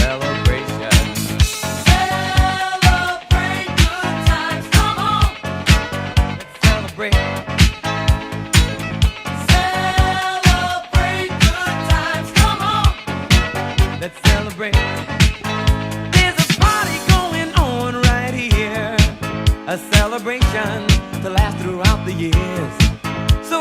celebration. Celebrate good times, come on. Let's celebrate. Celebrate good times, come on. Let's celebrate. There's a party going on right here, a celebration to last throughout the years. So